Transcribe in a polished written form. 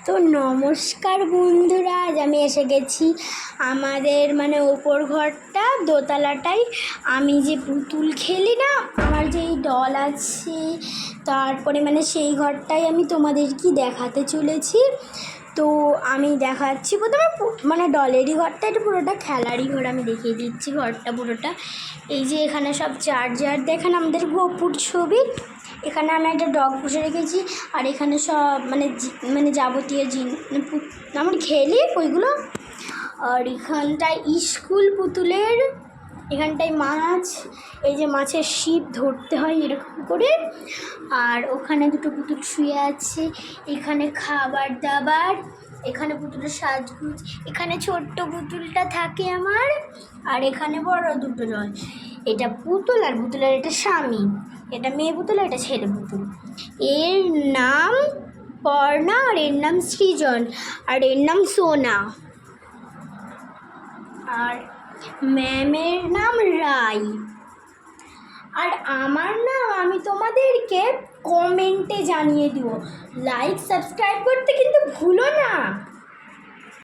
তো নমস্কার বন্ধুরা, আজ আমি এসে গেছি আমাদের ওপর ঘরটা দোতলাটাই। আমি যে পুতুল খেলি না, আমার যেই ডল আছে, তারপরে সেই ঘরটাই আমি তোমাদেরকে দেখাতে চলেছি। তো আমি দেখাচ্ছি প্রথমে ডলেরই ঘরটা, এটা পুরোটা খেলারই ঘর। আমি দেখিয়ে দিচ্ছি ঘরটা পুরোটা। এই যে এখানে সব চার্জার দেখেন, আমাদের গোপুর ছবি। এখানে আমি একটা ডগ পুষে রেখেছি, আর এখানে সব যাবতীয় আমরা খেলি ওইগুলো। আর এখানটায় স্কুল পুতুলের, এখানটায় মাছ, এই যে মাছের শিপ ধরতে হয় এরকম করে। আর ওখানে দুটো পুতুল শুয়ে আছে। এখানে খাবার দাবার, এখানে পুতুলের সাজগুজ, এখানে ছোট্ট পুতুলটা থাকে আমার, আর এখানে বড় দুটো জল। এটা পুতুল, আর পুতুলের এটা স্বামী। এটা মেয়ে পুতুল, এটা ছেলে পুতুল। এর নাম পর্ণা, আর এর নাম সৃজন, আর এর নাম সোনা। আর ম্যামের নাম রাই। আর আমার নাম আমি তোমাদেরকে কমেন্টে জানিয়ে দিব। লাইক সাবস্ক্রাইব করতে কিন্তু ভুলো না।